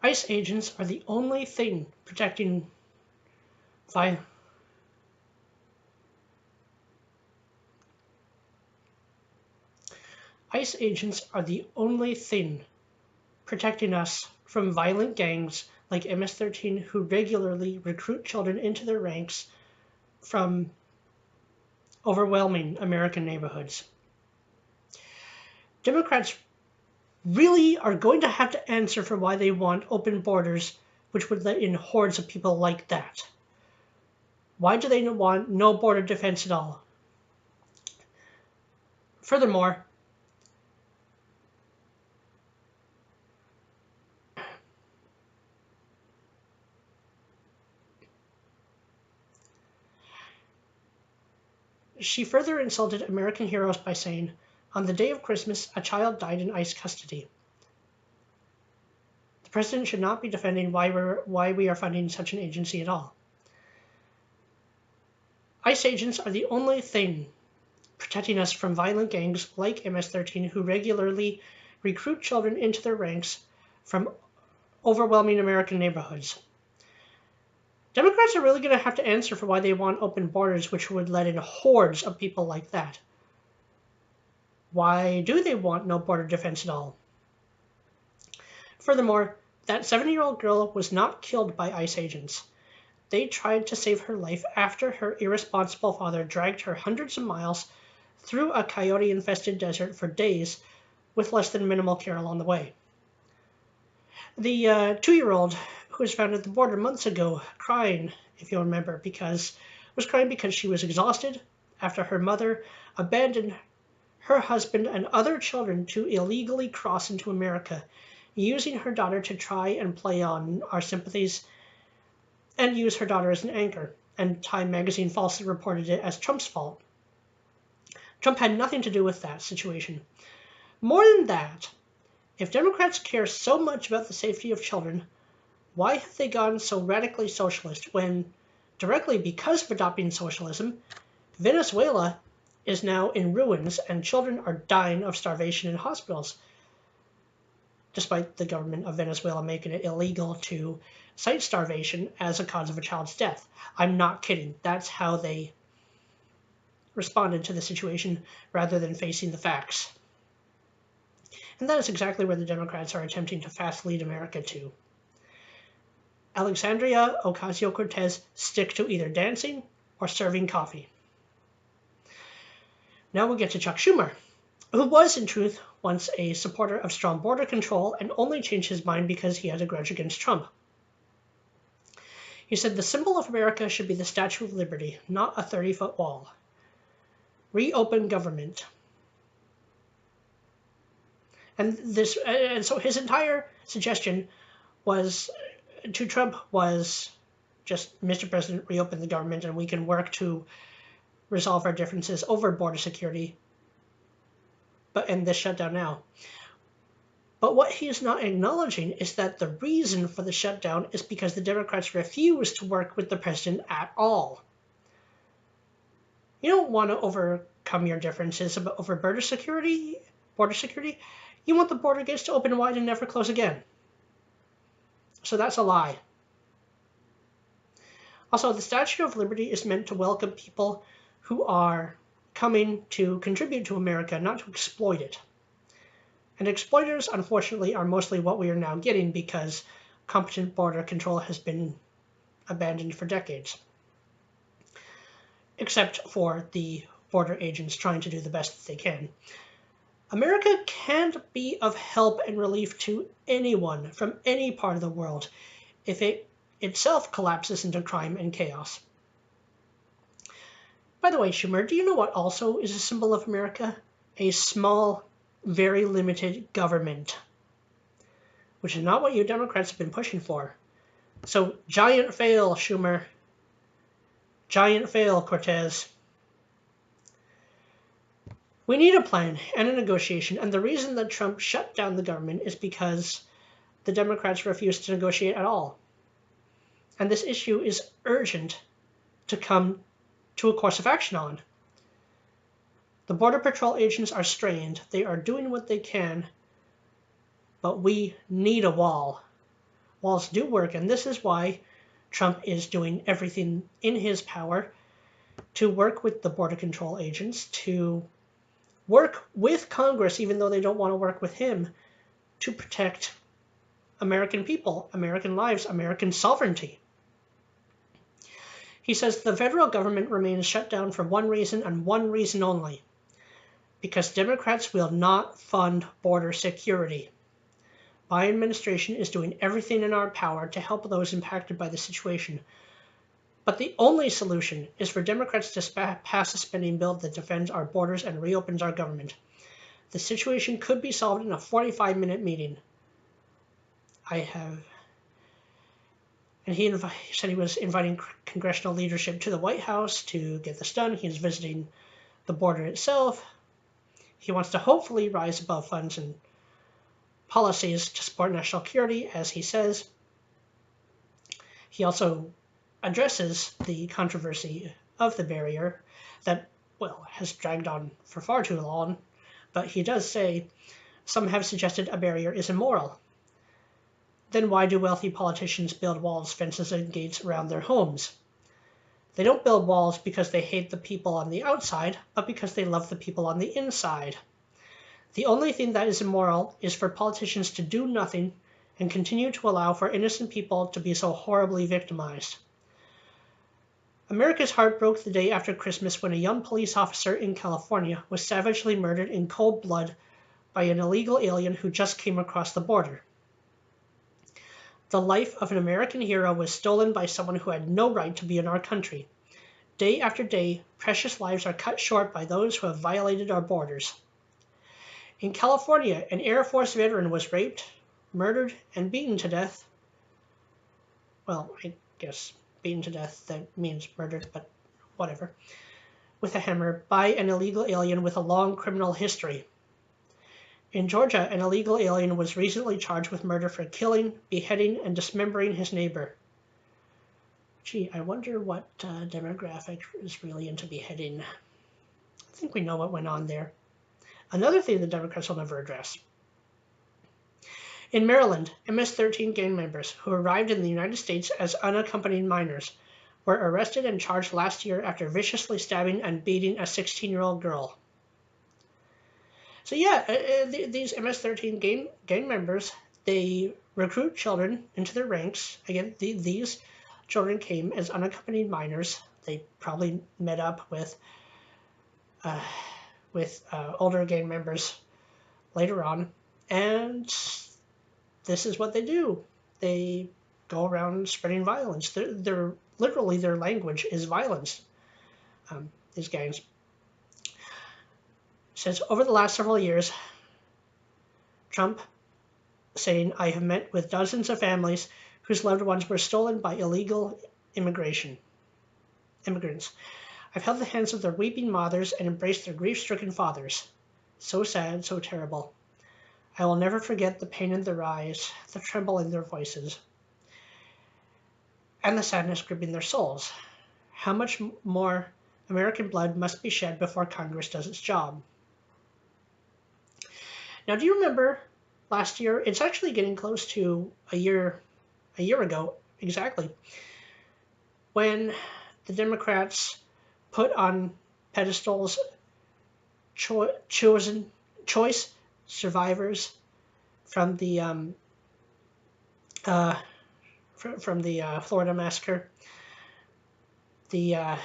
ICE agents are the only thing protecting vi- ICE agents are the only thing protecting us from violent gangs like MS-13 who regularly recruit children into their ranks from overwhelming American neighborhoods. Democrats really are going to have to answer for why they want open borders, which would let in hordes of people like that. Why do they want no border defense at all? Furthermore, she further insulted American heroes by saying, "On the day of Christmas, a child died in ICE custody. The president should not be defending why we are funding such an agency at all." ICE agents are the only thing protecting us from violent gangs like MS-13 who regularly recruit children into their ranks from overwhelming American neighborhoods. Democrats are really going to have to answer for why they want open borders, which would let in hordes of people like that. Why do they want no border defense at all? Furthermore, that 7-year-old girl was not killed by ICE agents. They tried to save her life after her irresponsible father dragged her hundreds of miles through a coyote-infested desert for days with less than minimal care along the way. The 2-year-old who was found at the border months ago crying, if you'll remember, was crying because she was exhausted after her mother abandoned her husband and other children to illegally cross into America, using her daughter to try and play on our sympathies and use her daughter as an anchor, and Time magazine falsely reported it as Trump's fault. Trump had nothing to do with that situation. More than that, if Democrats care so much about the safety of children, why have they gone so radically socialist when, directly because of adopting socialism, Venezuela is now in ruins and children are dying of starvation in hospitals, despite the government of Venezuela making it illegal to cite starvation as a cause of a child's death. I'm not kidding. That's how they responded to the situation rather than facing the facts. And that is exactly where the Democrats are attempting to fast lead America to. Alexandria Ocasio-Cortez stick to either dancing or serving coffee. Now we'll get to Chuck Schumer, who was, in truth, once a supporter of strong border control and only changed his mind because he had a grudge against Trump. He said the symbol of America should be the Statue of Liberty, not a 30-foot wall. Reopen government. And so his entire suggestion to Trump was just, Mr. President, reopen the government and we can work to resolve our differences over border security, but end this shutdown now. But what he is not acknowledging is that the reason for the shutdown is because the Democrats refuse to work with the president at all. You don't want to overcome your differences over border security. You want the border gates to open wide and never close again. So that's a lie. Also, the Statue of Liberty is meant to welcome people who are coming to contribute to America, not to exploit it. And exploiters, unfortunately, are mostly what we are now getting because competent border control has been abandoned for decades. Except for the border agents trying to do the best they can. America can't be of help and relief to anyone from any part of the world if it itself collapses into crime and chaos. By the way, Schumer, do you know what also is a symbol of America? A small, very limited government, which is not what you Democrats have been pushing for. So, giant fail, Schumer. Giant fail, Cortez. We need a plan and a negotiation, and the reason that Trump shut down the government is because the Democrats refused to negotiate at all. And this issue is urgent to come to a course of action on. The Border Patrol agents are strained. They are doing what they can, but we need a wall. walls do work, and this is why Trump is doing everything in his power to work with the border control agents, to work with Congress, even though they don't want to work with him, to protect American people, American lives, American sovereignty. He says the federal government remains shut down for one reason and one reason only, because Democrats will not fund border security. My administration is doing everything in our power to help those impacted by the situation. But the only solution is for Democrats to pass a spending bill that defends our borders and reopens our government. The situation could be solved in a 45-minute meeting. And he said he was inviting congressional leadership to the White House to get this done. He's visiting the border itself. He wants to hopefully rise above funds and policies to support national security, as he says. He also addresses the controversy of the barrier that, well, has dragged on for far too long, but he does say some have suggested a barrier is immoral. Then why do wealthy politicians build walls, fences, and gates around their homes? They don't build walls because they hate the people on the outside, but because they love the people on the inside. The only thing that is immoral is for politicians to do nothing and continue to allow for innocent people to be so horribly victimized. America's heart broke the day after Christmas when a young police officer in California was savagely murdered in cold blood by an illegal alien who just came across the border. The life of an American hero was stolen by someone who had no right to be in our country. Day after day, precious lives are cut short by those who have violated our borders. In California, an Air Force veteran was raped, murdered, and beaten to death. Well, I guess beaten to death, that means murdered, but whatever. With a hammer by an illegal alien with a long criminal history. In Georgia, an illegal alien was recently charged with murder for killing, beheading, and dismembering his neighbor. Gee, I wonder what demographic is really into beheading. I think we know what went on there. Another thing the Democrats will never address. In Maryland, MS-13 gang members who arrived in the United States as unaccompanied minors were arrested and charged last year after viciously stabbing and beating a 16-year-old girl. So yeah, these MS-13 gang members, they recruit children into their ranks. Again, these children came as unaccompanied minors. They probably met up with older gang members later on, and this is what they do. They go around spreading violence. They're literally, their language is violence. These gangs. Says over the last several years, Trump saying, I have met with dozens of families whose loved ones were stolen by illegal immigrants. I've held the hands of their weeping mothers and embraced their grief-stricken fathers. So sad, so terrible. I will never forget the pain in their eyes, the tremble in their voices, and the sadness gripping their souls. How much more American blood must be shed before Congress does its job? Now, do you remember last year? It's actually getting close to a year ago, exactly, when the Democrats put on pedestals choice survivors from the Florida massacre, the